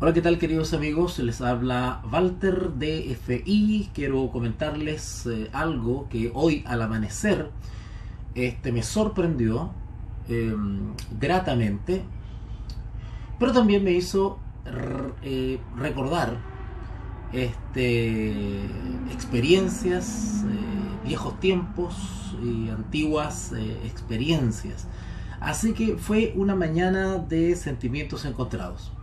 Hola, ¿qué tal, queridos amigos? Les habla Walter de FI. Quiero comentarles algo que hoy al amanecer me sorprendió eh, gratamente, pero también me hizo recordar experiencias, viejos tiempos y antiguas experiencias. Así que fue una mañana de sentimientos encontrados.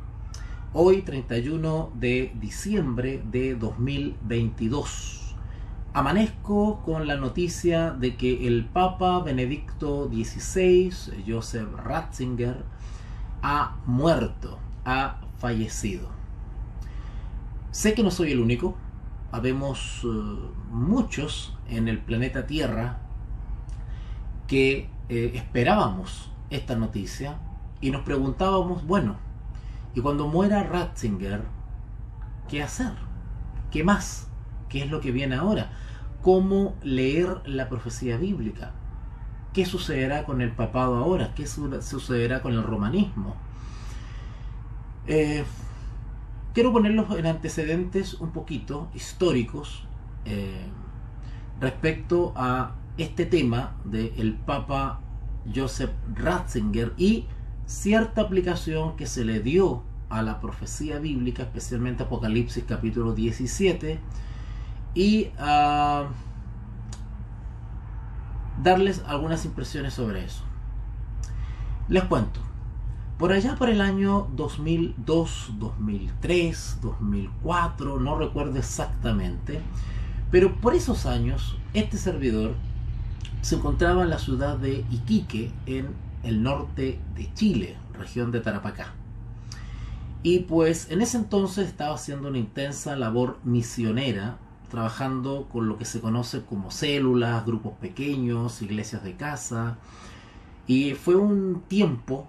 Hoy, 31 de diciembre de 2022, amanezco con la noticia de que el Papa Benedicto XVI, Joseph Ratzinger, ha muerto, ha fallecido. Sé que no soy el único, habemos muchos en el planeta Tierra que esperábamos esta noticia y nos preguntábamos, bueno, y cuando muera Ratzinger, ¿qué hacer? ¿Qué más? ¿Qué es lo que viene ahora? ¿Cómo leer la profecía bíblica? ¿Qué sucederá con el papado ahora? ¿Qué sucederá con el romanismo? Eh, Quiero ponerlos en antecedentes un poquito históricos respecto a este tema del Papa Joseph Ratzinger y cierta aplicación que se le dio a la profecía bíblica, especialmente Apocalipsis capítulo 17, y darles algunas impresiones sobre eso. Les cuento. Por allá por el año 2002, 2003, 2004, no recuerdo exactamente, pero por esos años este servidor se encontraba en la ciudad de Iquique, en el norte de Chile, región de Tarapacá. Y pues en ese entonces estaba haciendo una intensa labor misionera, trabajando con lo que se conoce como células, grupos pequeños, iglesias de casa. Y fue un tiempo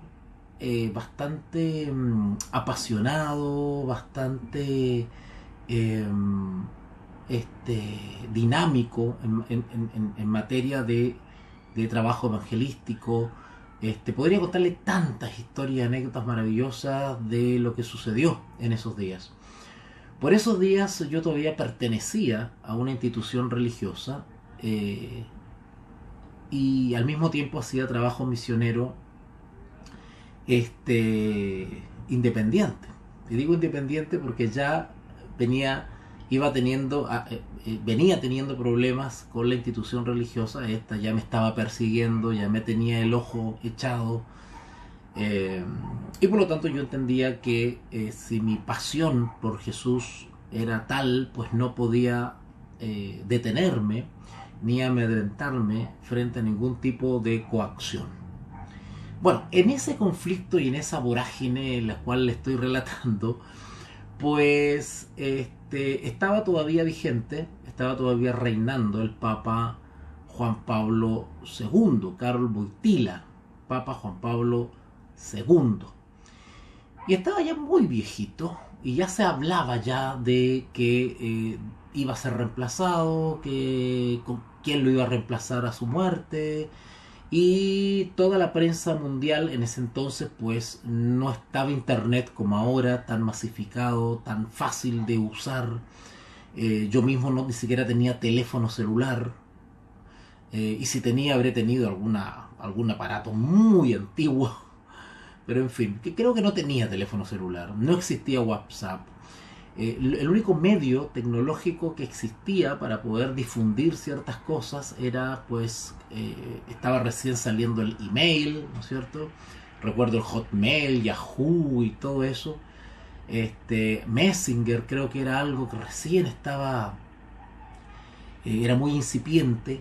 bastante apasionado, bastante eh, dinámico en materia de trabajo evangelístico. Podría contarle tantas historias, anécdotas maravillosas de lo que sucedió en esos días. Por esos días yo todavía pertenecía a una institución religiosa y al mismo tiempo hacía trabajo misionero independiente. Y digo independiente porque ya venía teniendo problemas con la institución religiosa. Esta ya me estaba persiguiendo, ya me tenía el ojo echado, y por lo tanto yo entendía que si mi pasión por Jesús era tal, pues no podía detenerme ni amedrentarme frente a ningún tipo de coacción. Bueno, en ese conflicto y en esa vorágine en la cual le estoy relatando, pues estaba todavía vigente, estaba todavía reinando el Papa Juan Pablo II, Karol Wojtyła, Papa Juan Pablo II. Y estaba ya muy viejito y ya se hablaba ya de que iba a ser reemplazado, que con quién lo iba a reemplazar a su muerte. Y toda la prensa mundial en ese entonces pues no estaba internet como ahora, tan masificado, tan fácil de usar. Yo mismo ni siquiera tenía teléfono celular, y si tenía habré tenido algún aparato muy antiguo, pero en fin, que creo que no tenía teléfono celular, no existía WhatsApp. El único medio tecnológico que existía para poder difundir ciertas cosas era, pues, estaba recién saliendo el email, ¿no es cierto? Recuerdo el Hotmail, Yahoo y todo eso. Messenger creo que era algo que recién era muy incipiente.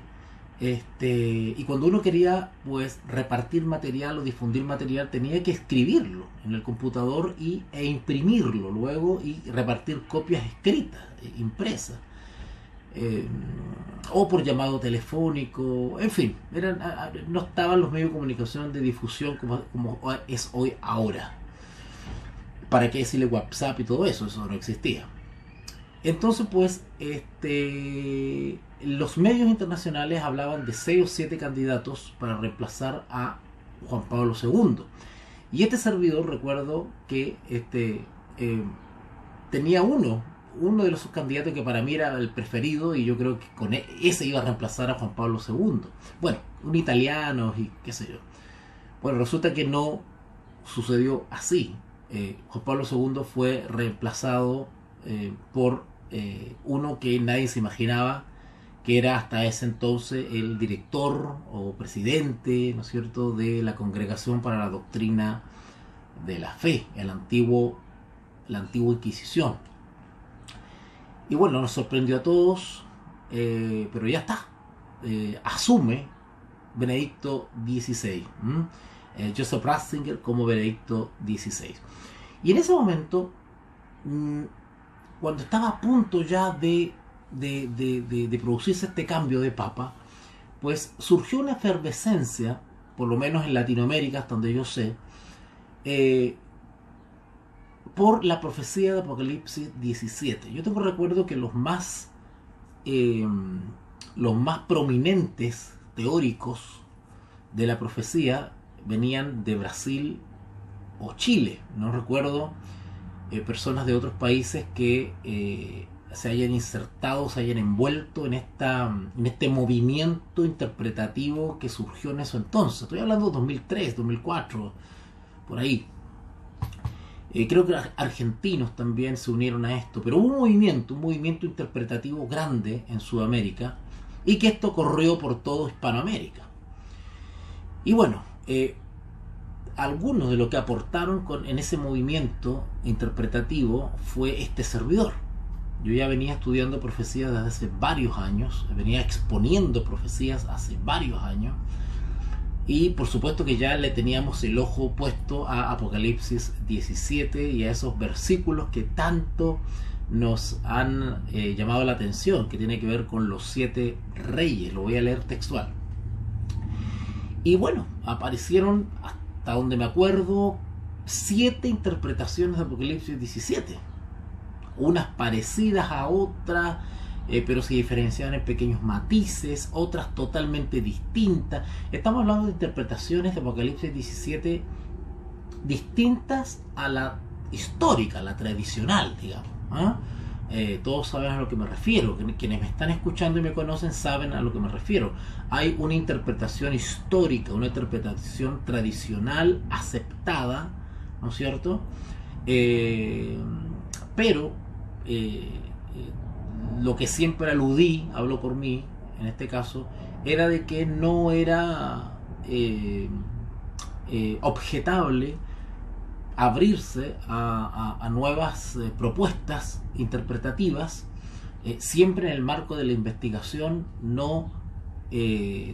Y cuando uno quería pues repartir material o difundir material tenía que escribirlo en el computador e imprimirlo luego y repartir copias escritas, impresas, o por llamado telefónico, en fin, no estaban los medios de comunicación de difusión como es hoy ahora. ¿Para qué decirle WhatsApp y todo eso? Eso no existía. Entonces, pues, los medios internacionales hablaban de 6 o 7 candidatos para reemplazar a Juan Pablo II. Y este servidor, recuerdo que tenía uno de los candidatos que para mí era el preferido, y yo creo que con ese iba a reemplazar a Juan Pablo II. Bueno, un italiano y qué sé yo. Bueno, resulta que no sucedió así. Juan Pablo II fue reemplazado por uno que nadie se imaginaba, que era hasta ese entonces el director o presidente, ¿no es cierto?, de la Congregación para la Doctrina de la Fe, la antigua Inquisición. Y bueno, nos sorprendió a todos, pero ya está. Asume Benedicto XVI, Joseph Ratzinger como Benedicto XVI. Y en ese momento, cuando estaba a punto ya de producirse este cambio de papa, pues surgió una efervescencia, por lo menos en Latinoamérica, hasta donde yo sé, por la profecía de Apocalipsis 17. Yo tengo recuerdo que los más prominentes teóricos de la profecía venían de Brasil o Chile. No recuerdo personas de otros países que se hayan insertado, se hayan envuelto en este movimiento interpretativo que surgió en eso entonces. Estoy hablando de 2003, 2004, por ahí. Creo que argentinos también se unieron a esto, pero hubo un movimiento interpretativo grande en Sudamérica, y que esto corrió por todo Hispanoamérica. Y bueno, algunos de lo que aportaron en ese movimiento interpretativo fue este servidor. Yo ya venía estudiando profecías desde hace varios años, venía exponiendo profecías hace varios años, y por supuesto que ya le teníamos el ojo puesto a Apocalipsis 17 y a esos versículos que tanto nos han llamado la atención, que tiene que ver con los 7 reyes. Lo voy a leer textual. Y bueno, aparecieron, hasta donde me acuerdo, 7 interpretaciones de Apocalipsis 17. Unas parecidas a otras, pero se diferenciaban en pequeños matices, otras totalmente distintas. Estamos hablando de interpretaciones de Apocalipsis 17 distintas a la histórica, a la tradicional, digamos. Todos saben a lo que me refiero. Quienes me están escuchando y me conocen saben a lo que me refiero. Hay una interpretación histórica, una interpretación tradicional aceptada, ¿no es cierto? Pero lo que siempre aludí, hablo por mí en este caso, era de que no era objetable abrirse a nuevas propuestas interpretativas, siempre en el marco de la investigación no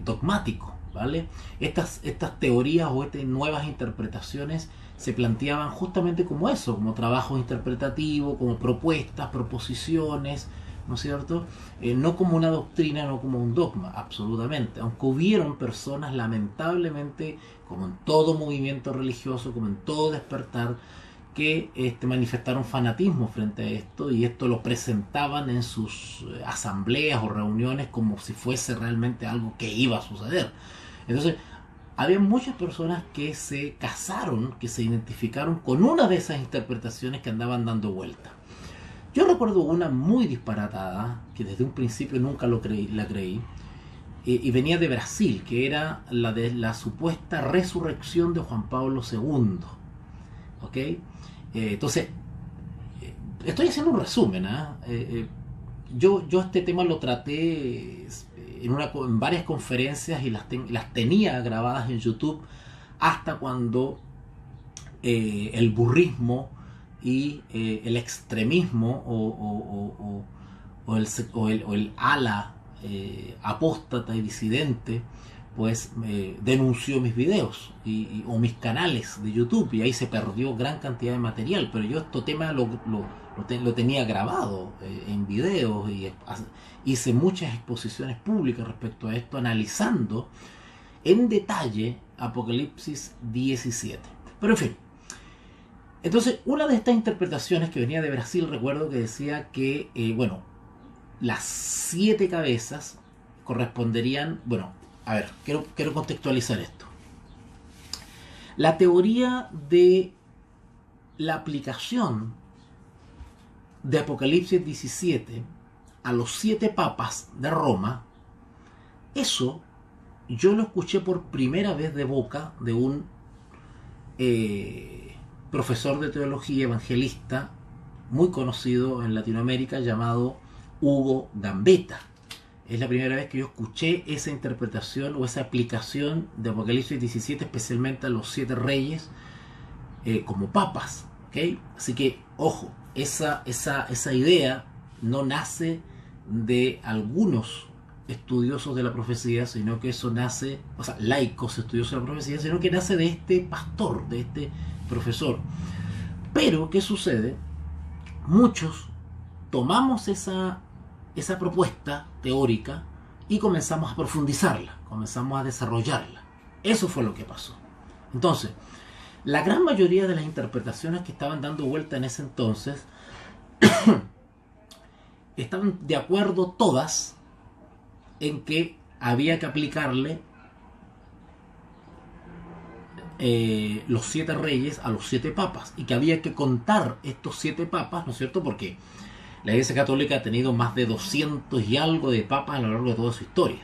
dogmático, ¿vale? Estas teorías o nuevas interpretaciones se planteaban justamente como eso, como trabajo interpretativo, como propuestas, proposiciones, ¿no es cierto? No como una doctrina, no como un dogma, absolutamente. Aunque hubieron personas, lamentablemente, como en todo movimiento religioso, como en todo despertar, que manifestaron fanatismo frente a esto, y esto lo presentaban en sus asambleas o reuniones como si fuese realmente algo que iba a suceder. Entonces, había muchas personas que se casaron, que se identificaron con una de esas interpretaciones que andaban dando vuelta. Yo recuerdo una muy disparatada, que desde un principio nunca la creí, y venía de Brasil, que era la de la supuesta resurrección de Juan Pablo II. ¿Ok? Entonces, estoy haciendo un resumen. Yo este tema lo traté en varias conferencias, y las tenía grabadas en YouTube, hasta cuando el burrismo y el extremismo o el ala apóstata y disidente pues denunció mis videos o mis canales de YouTube, y ahí se perdió gran cantidad de material. Pero yo este tema lo tenía grabado en videos, y hice muchas exposiciones públicas respecto a esto, analizando en detalle Apocalipsis 17. Pero en fin, entonces una de estas interpretaciones que venía de Brasil, recuerdo que decía que las 7 cabezas corresponderían, a ver, quiero contextualizar esto. La teoría de la aplicación de Apocalipsis 17 a los 7 papas de Roma, eso yo lo escuché por primera vez de boca de un profesor de teología evangelista muy conocido en Latinoamérica llamado Hugo Gambetta. Es la primera vez que yo escuché esa interpretación o esa aplicación de Apocalipsis 17, especialmente a los 7 reyes como papas. ¿Okay? Así que, ojo, esa idea no nace de algunos estudiosos de la profecía, sino que eso nace, o sea, laicos estudiosos de la profecía, sino que nace de este pastor, de este profesor. Pero, ¿qué sucede? Muchos tomamos esa propuesta teórica y comenzamos a profundizarla, comenzamos a desarrollarla. Eso fue lo que pasó. Entonces, la gran mayoría de las interpretaciones que estaban dando vuelta en ese entonces estaban de acuerdo todas en que había que aplicarle los 7 reyes a los 7 papas y que había que contar estos 7 papas, ¿no es cierto? Porque la Iglesia Católica ha tenido más de 200 y algo de papas a lo largo de toda su historia.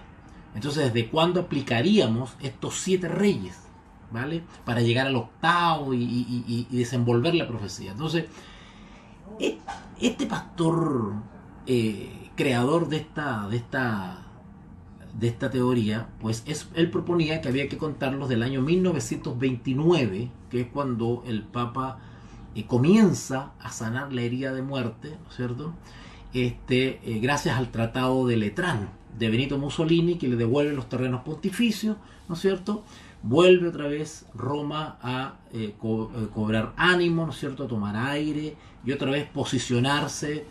Entonces, ¿desde cuándo aplicaríamos estos 7 reyes? ¿Vale? Para llegar al octavo y desenvolver la profecía. Entonces, este pastor creador de esta teoría, pues él proponía que había que contarlos del año 1929, que es cuando el Papa comienza a sanar la herida de muerte, ¿no es cierto? Gracias al Tratado de Letrán de Benito Mussolini, que le devuelve los terrenos pontificios, ¿no es cierto? Vuelve otra vez Roma a cobrar ánimo, ¿no es cierto? A tomar aire y otra vez posicionarse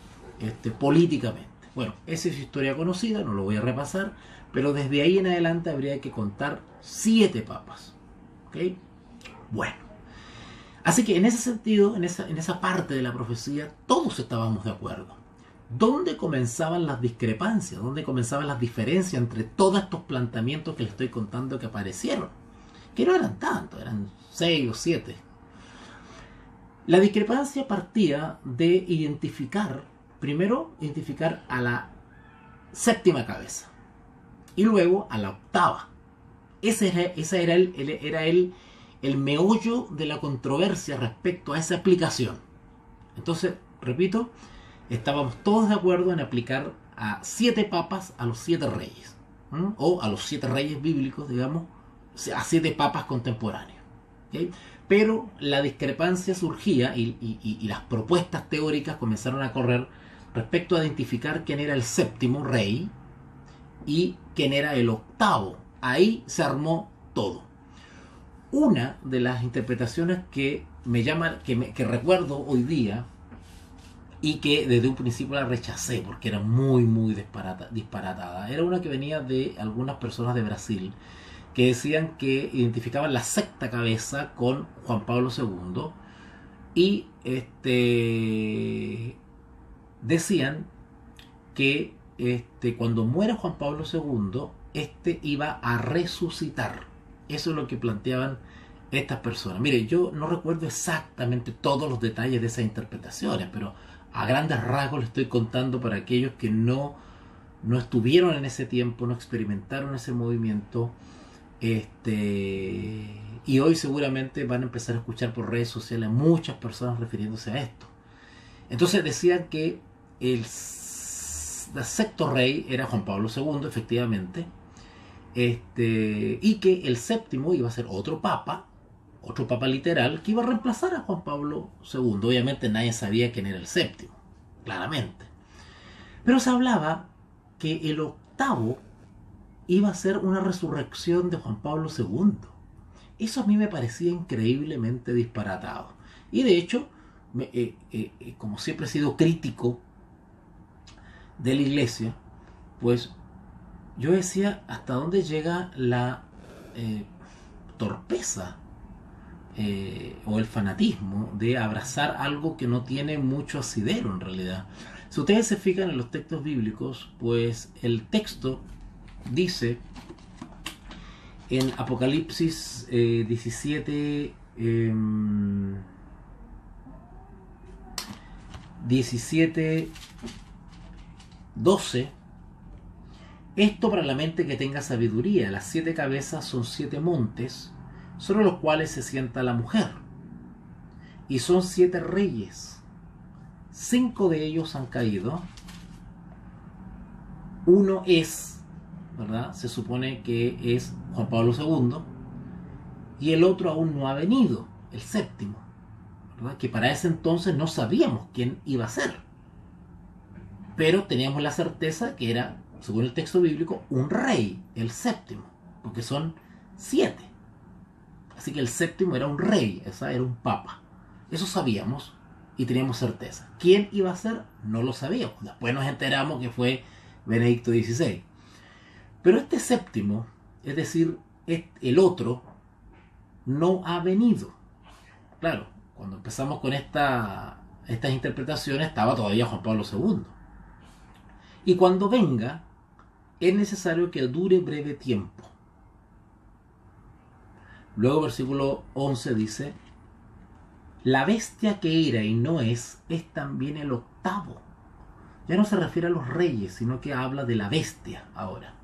políticamente. Bueno, esa es historia conocida, no lo voy a repasar, pero desde ahí en adelante habría que contar 7 papas. ¿Ok? Bueno, así que en ese sentido, en esa parte de la profecía, todos estábamos de acuerdo. ¿Dónde comenzaban las discrepancias? ¿Dónde comenzaban las diferencias entre todos estos planteamientos que les estoy contando que aparecieron? Que no eran tantos, eran 6 o 7. La discrepancia partía de primero identificar a la 7ª cabeza y luego a la 8ª. Ese era el meollo de la controversia respecto a esa aplicación. Entonces, repito, estábamos todos de acuerdo en aplicar a 7 papas a los 7 reyes, o a los 7 reyes bíblicos, digamos, a 7 papas contemporáneos. ¿Okay? Pero la discrepancia surgía y las propuestas teóricas comenzaron a correr respecto a identificar quién era el 7º rey y quién era el 8º. Ahí se armó todo. Una de las interpretaciones que que recuerdo hoy día y que desde un principio la rechacé porque era muy disparatada, era una que venía de algunas personas de Brasil que decían que identificaban la 6ª cabeza con Juan Pablo II y decían que cuando muera Juan Pablo II, iba a resucitar. Eso es lo que planteaban estas personas. Mire, yo no recuerdo exactamente todos los detalles de esas interpretaciones, pero a grandes rasgos les estoy contando para aquellos que no estuvieron en ese tiempo, no experimentaron ese movimiento, y hoy seguramente van a empezar a escuchar por redes sociales muchas personas refiriéndose a esto. Entonces decían que el 6º rey era Juan Pablo II, efectivamente, y que el 7º iba a ser otro papa literal, que iba a reemplazar a Juan Pablo II. Obviamente nadie sabía quién era el 7º, claramente. Pero se hablaba que el 8º iba a ser una resurrección de Juan Pablo II. Eso a mí me parecía increíblemente disparatado. Y de hecho, como siempre he sido crítico de la iglesia, pues yo decía hasta dónde llega la torpeza o el fanatismo de abrazar algo que no tiene mucho asidero en realidad. Si ustedes se fijan en los textos bíblicos, pues el texto dice en Apocalipsis 17, 17:12. Esto para la mente que tenga sabiduría. Las 7 cabezas son 7 montes, sobre los cuales se sienta la mujer. Y son 7 reyes. 5 de ellos han caído. Uno es, ¿verdad? Se supone que es Juan Pablo II. Y el otro aún no ha venido, el séptimo, ¿verdad? Que para ese entonces no sabíamos quién iba a ser. Pero teníamos la certeza que era, según el texto bíblico, un rey, el séptimo, porque son 7. Así que el séptimo era un rey, esa era un papa. Eso sabíamos y teníamos certeza. ¿Quién iba a ser? No lo sabíamos. Después nos enteramos que fue Benedicto XVI. Pero este séptimo, es decir, el otro, no ha venido. Claro, cuando empezamos con estas interpretaciones estaba todavía Juan Pablo II. Y cuando venga, es necesario que dure breve tiempo. Luego versículo 11 dice: la bestia que era y no es también el octavo. Ya no se refiere a los reyes, sino que habla de la bestia ahora,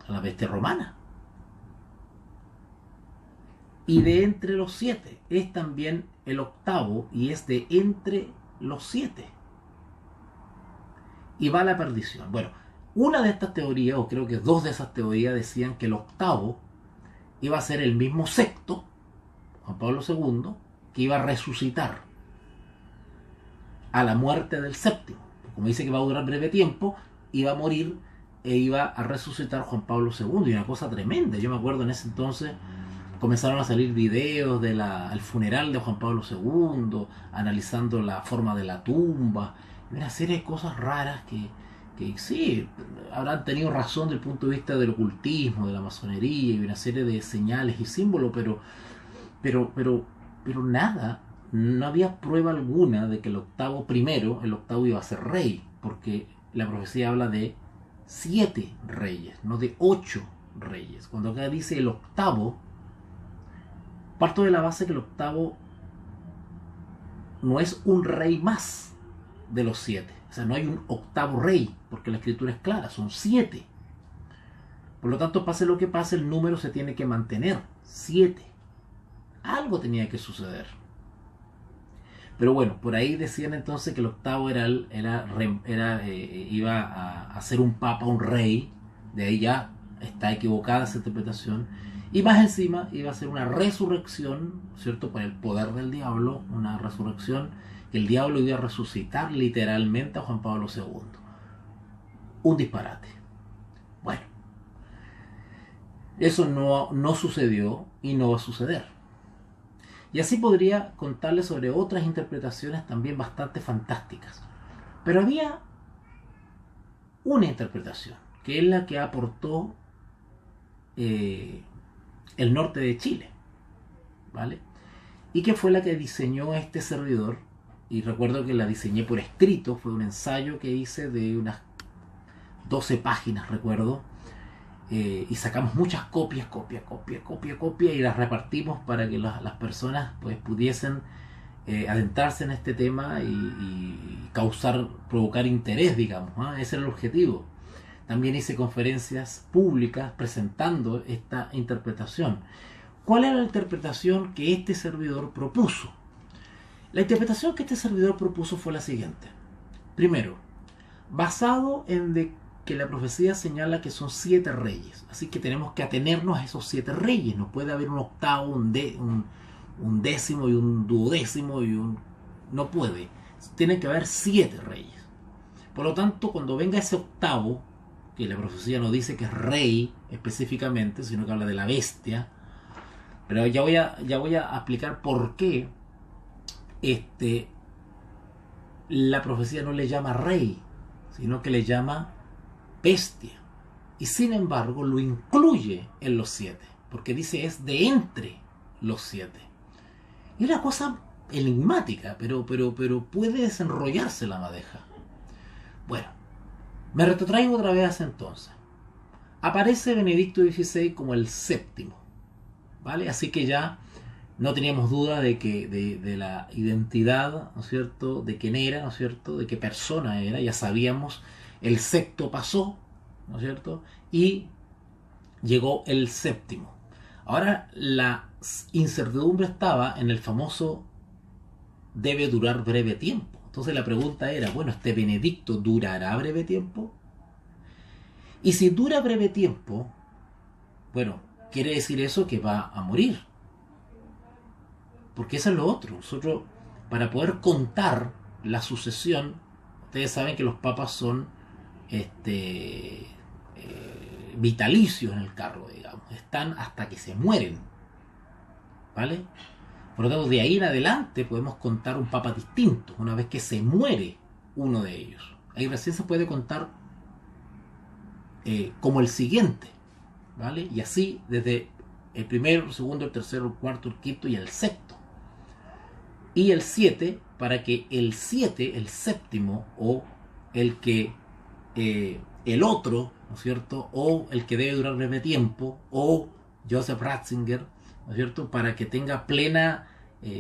a la bestia romana. Y de entre los 7 es también el octavo, y es de entre los 7. Y va a la perdición. Bueno, una de estas teorías, o creo que 2 de esas teorías, decían que el octavo iba a ser el mismo sexto, Juan Pablo II, que iba a resucitar a la muerte del séptimo. Como dice que va a durar breve tiempo, iba a morir e iba a resucitar Juan Pablo II. Y una cosa tremenda. Yo me acuerdo en ese entonces comenzaron a salir videos del funeral de Juan Pablo II, analizando la forma de la tumba, y una serie de cosas raras que sí, habrán tenido razón desde el punto de vista del ocultismo, de la masonería, y una serie de señales y símbolos, pero nada, no había prueba alguna de que el octavo iba a ser rey, porque la profecía habla de 7 reyes, no de 8 reyes. Cuando acá dice el octavo, parto de la base que el octavo no es un rey más de los 7. O sea, no hay un octavo rey, porque la escritura es clara, son 7. Por lo tanto, pase lo que pase, el número se tiene que mantener, 7. Algo tenía que suceder. Pero bueno, por ahí decían entonces que el octavo iba a ser un papa, un rey. De ahí ya está equivocada esa interpretación. Y más encima iba a ser una resurrección, ¿cierto? Por el poder del diablo, una resurrección, que el diablo iba a resucitar literalmente a Juan Pablo II. Un disparate. Bueno, eso no sucedió y no va a suceder. Y así podría contarles sobre otras interpretaciones también bastante fantásticas. Pero había una interpretación, que es la que aportó el norte de Chile, ¿vale? Y que fue la que diseñó este servidor. Y recuerdo que la diseñé por escrito, fue un ensayo que hice de unas 12 páginas, recuerdo. Y sacamos muchas copias, y las repartimos para que las personas pues pudiesen adentrarse en este tema y provocar interés, digamos, ¿eh? Ese era el objetivo. También hice conferencias públicas presentando esta interpretación. ¿Cuál era la interpretación que este servidor propuso? La interpretación que este servidor propuso fue la siguiente. Primero, basado en que la profecía señala que son 7 reyes, así que tenemos que atenernos a esos 7 reyes. No puede haber un octavo, un décimo y un duodécimo no puede. Tienen que haber 7 reyes. Por lo tanto, cuando venga ese octavo, que la profecía no dice que es rey específicamente, sino que habla de la bestia, pero ya voy a explicar por qué la profecía no le llama rey, sino que le llama bestia. Y sin embargo lo incluye en los 7, porque dice es de entre los 7. Y es una cosa enigmática, pero puede desenrollarse la madeja. Bueno, me retrotraigo otra vez a ese entonces. Aparece Benedicto XVI como el séptimo, ¿vale? Así que ya no teníamos duda de la identidad, ¿no es cierto?, de quién era, ¿no es cierto?, de qué persona era, ya sabíamos, el sexto pasó, ¿no es cierto?, y llegó el séptimo. Ahora la incertidumbre estaba en el famoso debe durar breve tiempo. Entonces la pregunta era, bueno, ¿este Benedicto durará breve tiempo? Y si dura breve tiempo, bueno, quiere decir eso que va a morir. Porque eso es lo otro. Nosotros, para poder contar la sucesión, ustedes saben que los papas son vitalicios en el cargo, digamos. Están hasta que se mueren. ¿Vale? Por lo tanto, de ahí en adelante podemos contar un papa distinto, una vez que se muere uno de ellos. Ahí recién se puede contar como el siguiente, ¿vale? Y así desde el primero, el segundo, el tercero, el cuarto, el quinto y el sexto. Y el 7, para que el 7, el séptimo, o el que el otro, ¿no es cierto?, o el que debe durar breve tiempo, o Joseph Ratzinger, ¿no es cierto?, para que tenga plena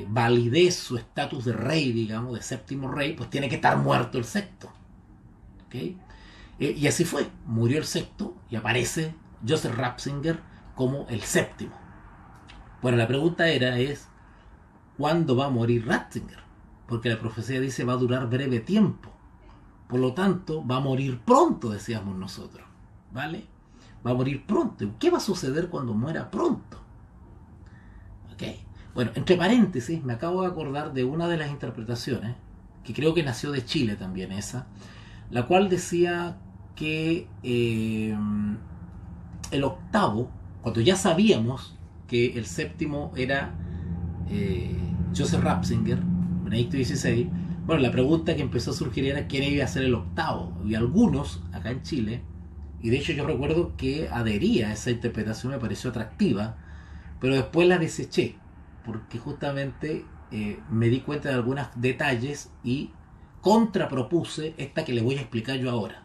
validez su estatus de rey, digamos, de séptimo rey, pues tiene que estar muerto el sexto. ¿Okay? Y así fue, murió el sexto y aparece Joseph Ratzinger como el séptimo. Bueno, la pregunta es, ¿cuándo va a morir Ratzinger? Porque la profecía dice va a durar breve tiempo. Por lo tanto, va a morir pronto, decíamos nosotros. ¿Vale? Va a morir pronto. ¿Qué va a suceder cuando muera pronto? ¿Ok? Bueno, entre paréntesis, me acabo de acordar de una de las interpretaciones, que creo que nació de Chile también esa, la cual decía que el octavo, cuando ya sabíamos que el séptimo era Joseph Ratzinger, Benedicto XVI, bueno, la pregunta que empezó a surgir era quién iba a ser el octavo. Y algunos, acá en Chile, y de hecho yo recuerdo que adhería a esa interpretación, me pareció atractiva, pero después la deseché, porque justamente me di cuenta de algunos detalles y contrapropuse esta que les voy a explicar yo ahora.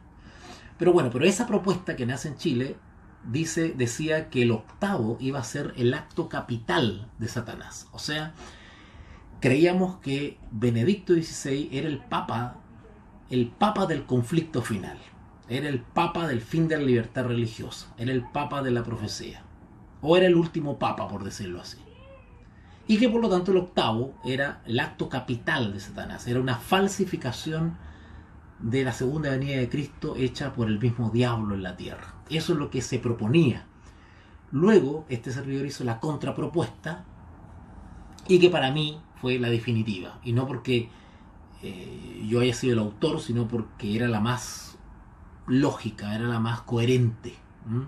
Pero bueno, pero esa propuesta que nace en Chile decía que el octavo iba a ser el acto capital de Satanás. O sea, creíamos que Benedicto XVI era el papa del conflicto final, era el papa del fin de la libertad religiosa, era el papa de la profecía, o era el último papa, por decirlo así. Y que por lo tanto el octavo era el acto capital de Satanás, era una falsificación de la segunda venida de Cristo hecha por el mismo diablo en la tierra. Eso es lo que se proponía. Luego este servidor hizo la contrapropuesta, y que para mí fue la definitiva, y no porque yo haya sido el autor, sino porque era la más lógica, era la más coherente, ¿m?,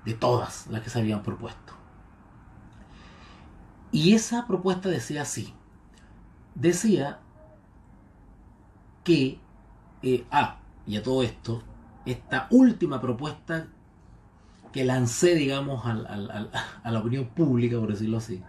de todas las que se habían propuesto. Y esa propuesta decía así, decía que y a todo esto, esta última propuesta que lancé, digamos, a la opinión pública, por decirlo así,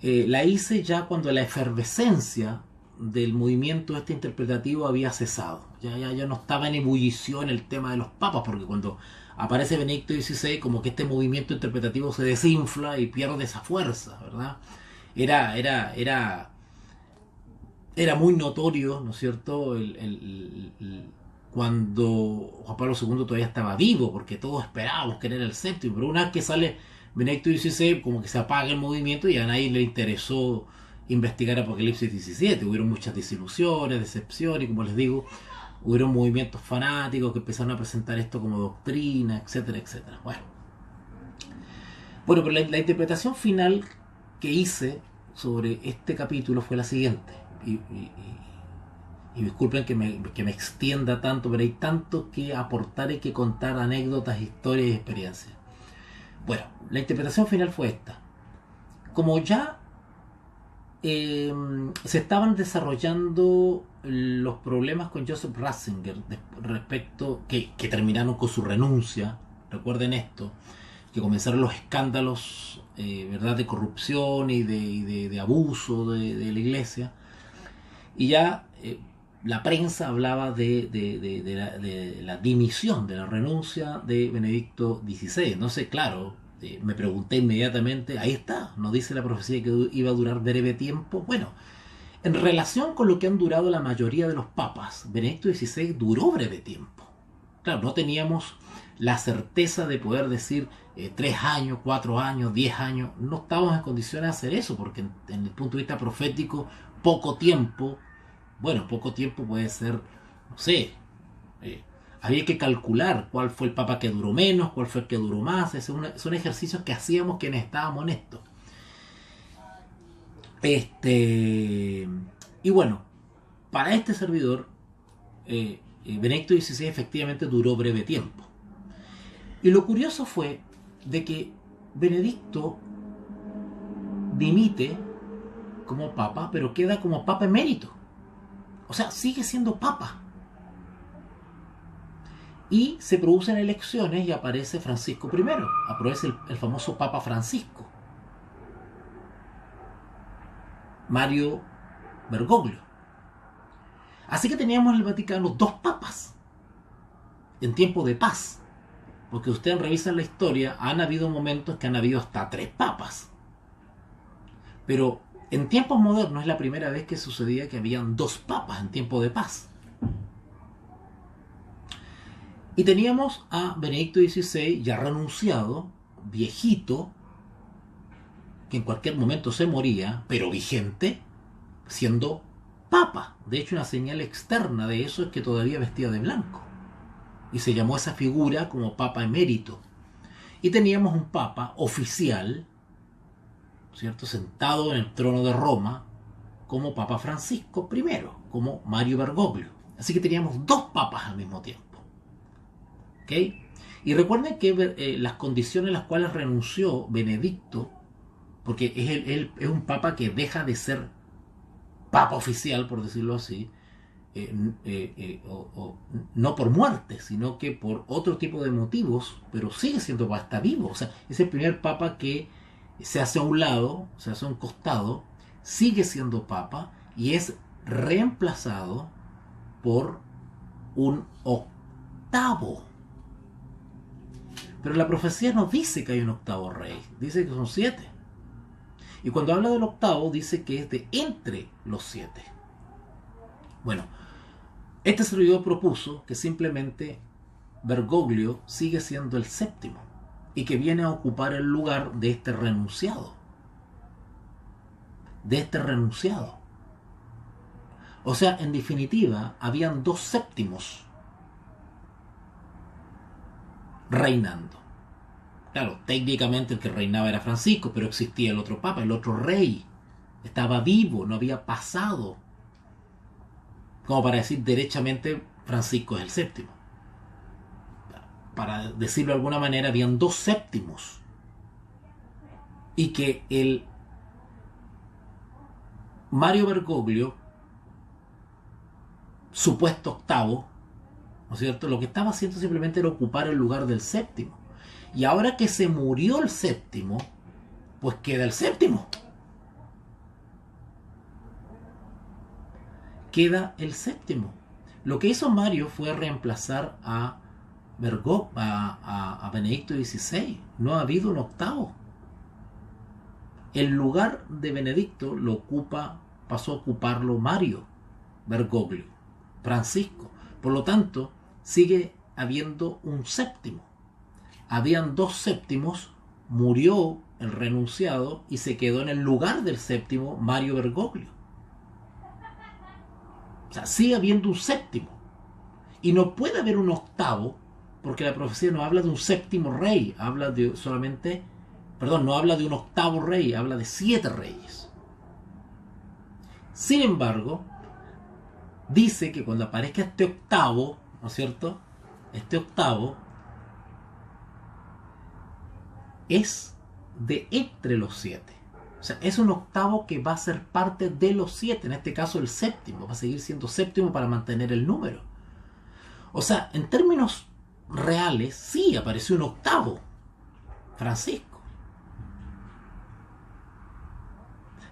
la hice ya cuando la efervescencia del movimiento este interpretativo había cesado. Ya no estaba en ebullición el tema de los papas, porque cuando aparece Benedicto XVI, como que este movimiento interpretativo se desinfla y pierde esa fuerza, ¿verdad? Era muy notorio, ¿no es cierto?, cuando Juan Pablo II todavía estaba vivo, porque todos esperábamos que era el séptimo, pero una vez que sale Benedicto XVI, como que se apaga el movimiento y a nadie le interesó investigar Apocalipsis 17. Hubieron muchas desilusiones, decepciones, y como les digo, hubieron movimientos fanáticos que empezaron a presentar esto como doctrina, etcétera, etcétera. Bueno, pero la interpretación final que hice sobre este capítulo fue la siguiente. Y disculpen que me extienda tanto, pero hay tanto que aportar y que contar anécdotas, historias y experiencias. Bueno, la interpretación final fue esta. Como ya se estaban desarrollando los problemas con Joseph Ratzinger respecto que terminaron con su renuncia, recuerden esto, que comenzaron los escándalos, ¿verdad?, de corrupción y de abuso de la iglesia, y ya la prensa hablaba de la dimisión, de la renuncia de Benedicto XVI. Entonces, claro, me pregunté inmediatamente, ahí está, ¿no dice la profecía que iba a durar breve tiempo? Bueno, en relación con lo que han durado la mayoría de los papas, Benedicto XVI duró breve tiempo. Claro, no teníamos la certeza de poder decir 3 años, 4 años, 10 años. No estábamos en condiciones de hacer eso, porque en el punto de vista profético, poco tiempo, bueno, poco tiempo puede ser, no sé, había que calcular cuál fue el papa que duró menos, cuál fue el que duró más. Son ejercicios que hacíamos quienes estábamos en esto. Y bueno, para este servidor, Benedicto XVI efectivamente duró breve tiempo. Y lo curioso fue de que Benedicto dimite como papa, pero queda como papa emérito. O sea, sigue siendo papa. Y se producen elecciones y aparece Francisco I. Aparece el famoso Papa Francisco, Mario Bergoglio. Así que teníamos en el Vaticano 2 papas en tiempo de paz. Porque ustedes revisan la historia, han habido momentos que han habido hasta 3 papas. Pero en tiempos modernos es la primera vez que sucedía que habían 2 papas en tiempo de paz. Y teníamos a Benedicto XVI ya renunciado, viejito, que en cualquier momento se moría, pero vigente, siendo papa. De hecho, una señal externa de eso es que todavía vestía de blanco. Y se llamó esa figura como papa emérito. Y teníamos un papa oficial, ¿cierto?, sentado en el trono de Roma, como Papa Francisco I, como Mario Bergoglio. Así que teníamos 2 papas al mismo tiempo. ¿Okay? Y recuerden que las condiciones en las cuales renunció Benedicto, porque es un papa que deja de ser papa oficial, por decirlo así, no por muerte, sino que por otro tipo de motivos, pero sigue siendo papa, está vivo. O sea, es el primer papa que se hace a un lado, se hace a un costado, sigue siendo papa y es reemplazado por un octavo. Pero la profecía no dice que hay un octavo rey, dice que son 7. Y cuando habla del octavo, dice que es de entre los 7. Bueno, este servidor propuso que simplemente Bergoglio sigue siendo el 7º y que viene a ocupar el lugar de este renunciado. O sea, en definitiva, habían 2 séptimos reinando. Claro, técnicamente el que reinaba era Francisco, pero existía el otro papa, el otro rey. Estaba vivo, no había pasado. Como para decir derechamente, Francisco es el 7º. Para decirlo de alguna manera, habían 2 séptimos. Y que el Mario Bergoglio, supuesto octavo, ¿no es cierto?, lo que estaba haciendo simplemente era ocupar el lugar del 7º. Y ahora que se murió el 7º, pues queda el 7º. Queda el 7º. Lo que hizo Mario fue reemplazar a Benedicto XVI. No ha habido un octavo. El lugar de Benedicto pasó a ocuparlo Mario Bergoglio, Francisco. Por lo tanto, sigue habiendo un 7º. Habían 2 séptimos, murió el renunciado y se quedó en el lugar del 7º Mario Bergoglio. O sea, sigue habiendo un 7º. Y no puede haber un octavo, porque la profecía no habla de un 7º rey, habla de solamente, no habla de un octavo rey, habla de 7 reyes. Sin embargo, dice que cuando aparezca este octavo, ¿no es cierto?, este octavo es de entre los 7. O sea, es un octavo que va a ser parte de los 7, en este caso el 7º, va a seguir siendo 7º para mantener el número. O sea, en términos reales, sí apareció un octavo, Francisco.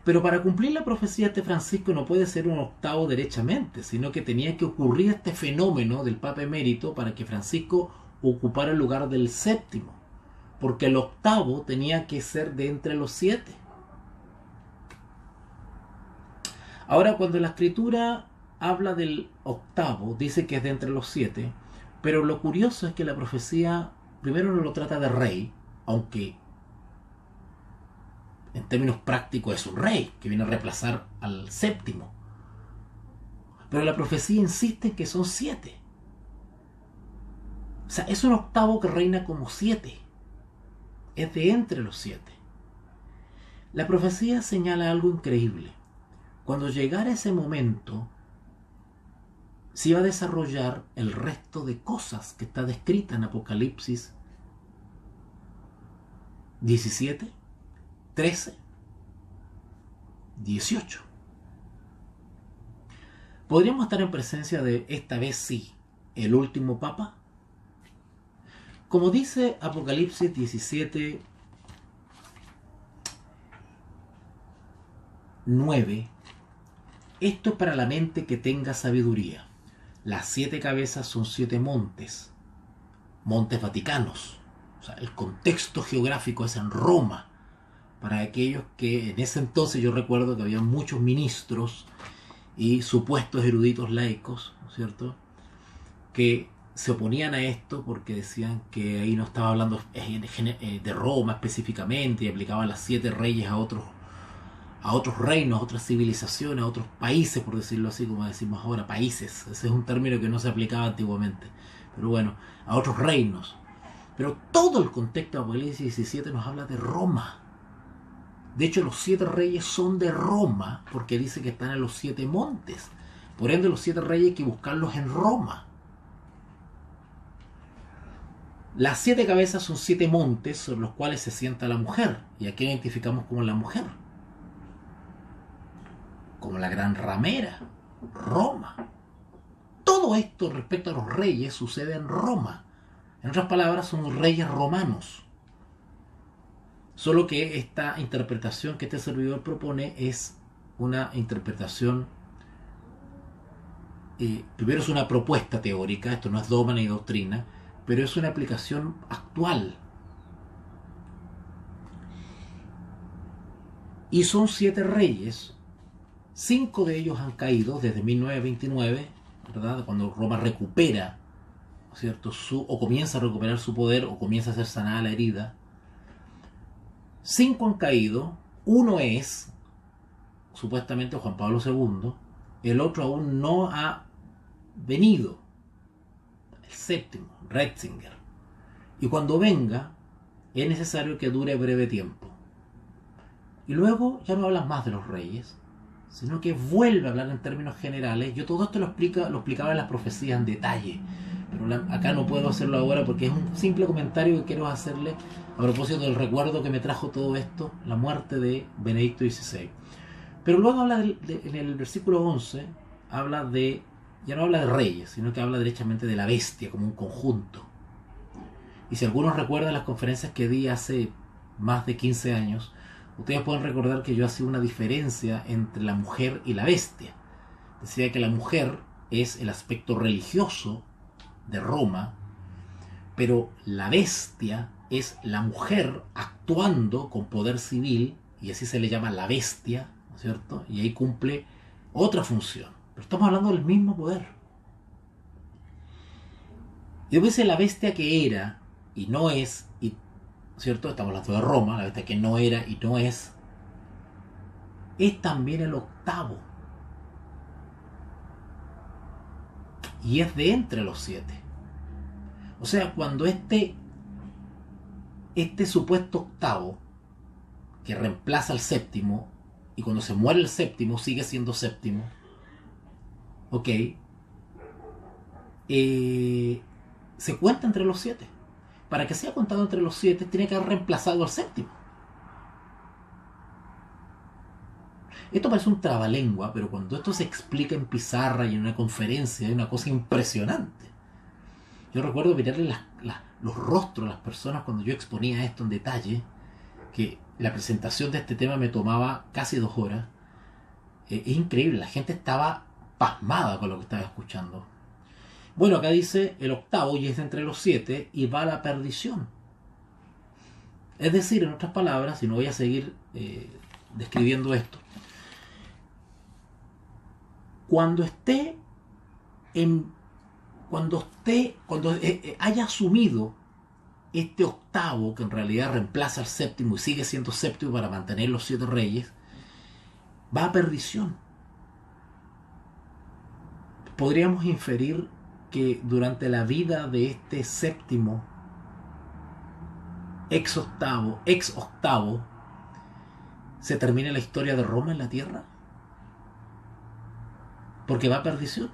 Pero para cumplir la profecía de este Francisco no puede ser un octavo derechamente, sino que tenía que ocurrir este fenómeno del Papa emérito para que Francisco ocupara el lugar del 7º. porque el octavo tenía que ser de entre los 7. Ahora, cuando la escritura habla del octavo, dice que es de entre los 7, pero lo curioso es que la profecía primero no lo trata de rey, aunque en términos prácticos es un rey que viene a reemplazar al séptimo. Pero la profecía insiste en que son 7. O sea, es un octavo que reina como 7. Es de entre los 7. La profecía señala algo increíble. Cuando llegara ese momento, se iba a desarrollar el resto de cosas que está descrita en Apocalipsis 17, 13, 18. ¿Podríamos estar en presencia de, esta vez sí, el último papa? Como dice Apocalipsis 17, 9, esto es para la mente que tenga sabiduría. Las 7 cabezas son 7 montes, montes vaticanos. O sea, el contexto geográfico es en Roma. Para aquellos que en ese entonces yo recuerdo que había muchos ministros y supuestos eruditos laicos, ¿no es cierto?, que se oponían a esto porque decían que ahí no estaba hablando de Roma específicamente y aplicaban las 7 reyes a otros reinos, a otras civilizaciones, a otros países, por decirlo así, como decimos ahora, países. Ese es un término que no se aplicaba antiguamente. Pero bueno, a otros reinos. Pero todo el contexto de Apocalipsis 17 nos habla de Roma. De hecho, los 7 reyes son de Roma, porque dice que están en los 7 montes. Por ende, los 7 reyes hay que buscarlos en Roma. Las 7 cabezas son 7 montes sobre los cuales se sienta la mujer. ¿Y a qué identificamos como la mujer? Como la gran ramera, Roma. Todo esto respecto a los reyes sucede en Roma. En otras palabras, son reyes romanos. Solo que esta interpretación que este servidor propone es una interpretación, primero es una propuesta teórica, esto no es dogma ni doctrina, pero es una aplicación actual. Y son 7 reyes, 5 de ellos han caído desde 1929, ¿verdad?, cuando Roma recupera, ¿cierto?, o comienza a recuperar su poder, o comienza a ser sanada la herida. 5 han caído, uno es supuestamente Juan Pablo II, el otro aún no ha venido, el séptimo, Ratzinger. Y cuando venga, es necesario que dure breve tiempo. Y luego ya no hablan más de los reyes, sino que vuelve a hablar en términos generales. Yo todo esto lo explicaba en las profecías en detalle, pero acá no puedo hacerlo ahora porque es un simple comentario que quiero hacerle a propósito del recuerdo que me trajo todo esto, la muerte de Benedicto XVI. Pero luego habla en el versículo 11, ya no habla de reyes, sino que habla derechamente de la bestia como un conjunto. Y si algunos recuerdan las conferencias que di hace más de 15 años, ustedes pueden recordar que yo hacía una diferencia entre la mujer y la bestia. Decía que la mujer es el aspecto religioso de Roma, pero la bestia es la mujer actuando con poder civil, y así se le llama la bestia, ¿no es cierto? Y ahí cumple otra función. Pero estamos hablando del mismo poder. Y después dice la bestia que era y no es, ¿cierto? Estamos hablando de Roma, la bestia que no era y no es también el octavo. Y es de entre los 7. O sea, cuando este supuesto octavo, que reemplaza al séptimo, y cuando se muere el séptimo, sigue siendo séptimo, ok, se cuenta entre los 7. Para que sea contado entre los 7, tiene que haber reemplazado al séptimo. Esto parece un trabalengua, pero cuando esto se explica en pizarra y en una conferencia, es una cosa impresionante. Yo recuerdo mirarle los rostros a las personas cuando yo exponía esto en detalle, que la presentación de este tema me tomaba casi 2 horas. Es increíble, la gente estaba pasmada con lo que estaba escuchando. Bueno, acá dice el octavo y es entre los 7 y va a la perdición. Es decir, en otras palabras, y no voy a seguir describiendo esto, cuando esté en, cuando haya asumido este octavo, que en realidad reemplaza al séptimo y sigue siendo séptimo para mantener los 7 reyes, va a perdición. Podríamos inferir que durante la vida de este séptimo ex octavo, se termina la historia de Roma en la tierra, porque va a perdición.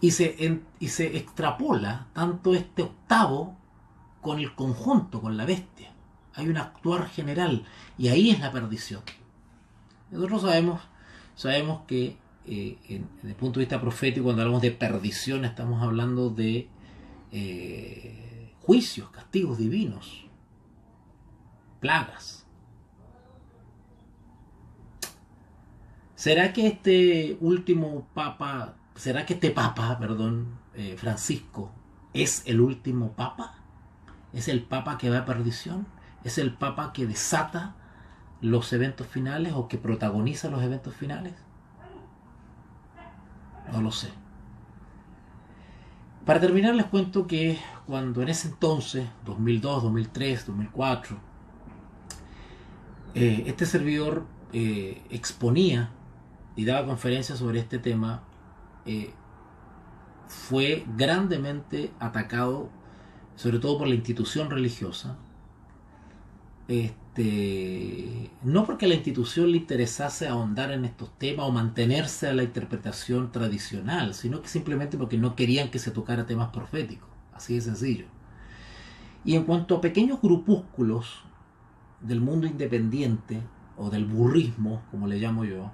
Y se extrapola tanto este octavo con el conjunto, con la bestia. Hay un actuar general y ahí es la perdición. Nosotros sabemos que desde el punto de vista profético, cuando hablamos de perdición, estamos hablando de juicios, castigos divinos, plagas. ¿Será que este papa, Francisco, es el último papa? ¿Es el papa que va a perdición? ¿Es el papa que desata los eventos finales o que protagoniza los eventos finales? No lo sé. Para terminar les cuento que cuando en ese entonces, 2002, 2003, 2004, este servidor exponía y daba conferencias sobre este tema, fue grandemente atacado, sobre todo por la institución religiosa. No porque a la institución le interesase ahondar en estos temas o mantenerse a la interpretación tradicional, sino que simplemente porque no querían que se tocara temas proféticos, así de sencillo. Y en cuanto a pequeños grupúsculos del mundo independiente o del burrismo, como le llamo yo,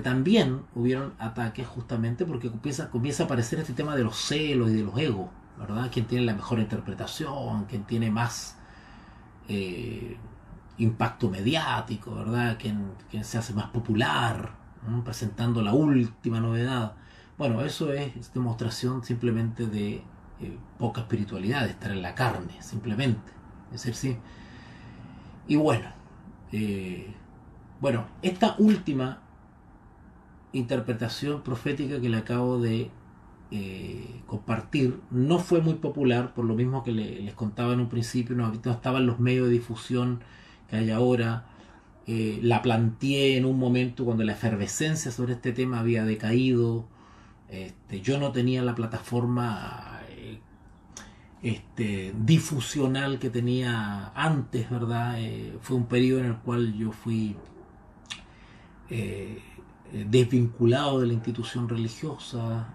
también hubieron ataques justamente porque comienza a aparecer este tema de los celos y de los egos, ¿verdad? Quien tiene la mejor interpretación, quien tiene más impacto mediático, ¿verdad? Quien se hace más popular, ¿no? Presentando la última novedad. Bueno, eso es demostración simplemente de poca espiritualidad, de estar en la carne, simplemente. Es decir, sí. Y bueno, esta última interpretación profética que le acabo de compartir no fue muy popular, por lo mismo que les contaba en un principio, no estaban los medios de difusión que hay ahora. La planteé en un momento cuando la efervescencia sobre este tema había decaído. Yo no tenía la plataforma difusional que tenía antes, ¿verdad? Fue un periodo en el cual yo fui desvinculado de la institución religiosa,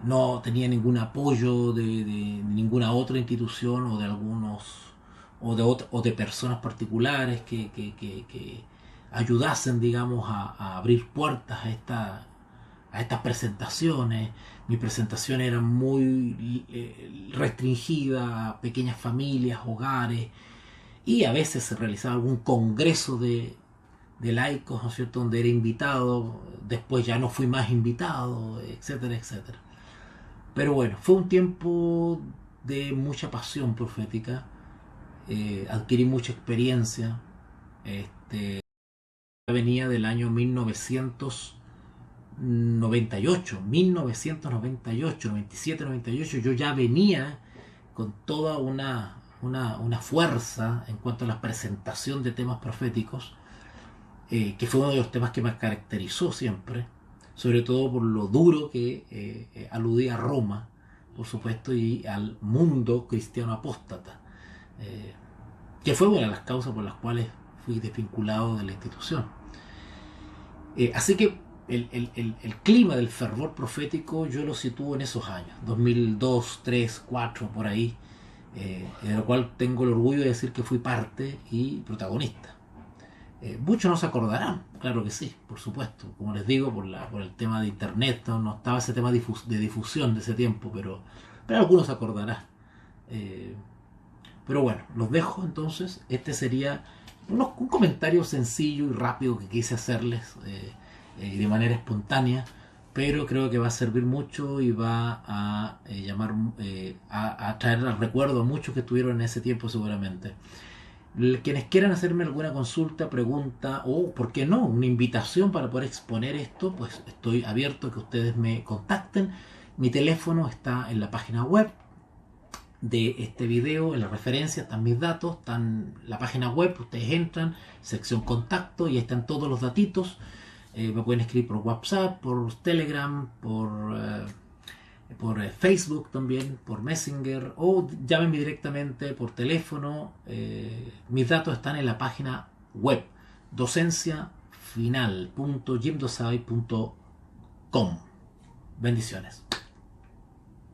no tenía ningún apoyo de ninguna otra institución o de algunos o de personas particulares que ayudasen, digamos, a abrir puertas a estas presentaciones. Mi presentación era muy restringida a pequeñas familias, hogares, y a veces se realizaba algún congreso de laicos, ¿no es cierto?, donde era invitado, después ya no fui más invitado, etcétera, etcétera. Pero bueno, fue un tiempo de mucha pasión profética, adquirí mucha experiencia. Venía del año 1998, 97, 98, yo ya venía con toda una fuerza en cuanto a la presentación de temas proféticos, que fue uno de los temas que me caracterizó siempre, sobre todo por lo duro que aludía a Roma, por supuesto, y al mundo cristiano apóstata, que fue una de las causas por las cuales fui desvinculado de la institución. Así que el clima del fervor profético yo lo sitúo en esos años, 2002, 3, 4, por ahí, de lo cual tengo el orgullo de decir que fui parte y protagonista. Muchos no se acordarán, claro que sí, por supuesto, como les digo, por el tema de internet, no estaba ese tema de difusión de ese tiempo, pero algunos se acordarán. Pero bueno, los dejo entonces. Este sería un comentario sencillo y rápido que quise hacerles de manera espontánea pero creo que va a servir mucho y va a a traer al recuerdo a muchos que estuvieron en ese tiempo seguramente. Quienes quieran hacerme alguna consulta, pregunta o, por qué no, una invitación para poder exponer esto, pues estoy abierto a que ustedes me contacten. Mi teléfono está en la página web de este video, en la referencia están mis datos, están en la página web, ustedes entran, sección contacto y ahí están todos los datitos. Me pueden escribir por WhatsApp, por Telegram, por Facebook también, por Messenger, o llámenme directamente por teléfono. Mis datos están en la página web docenciafinal.jimdosai.com. Bendiciones.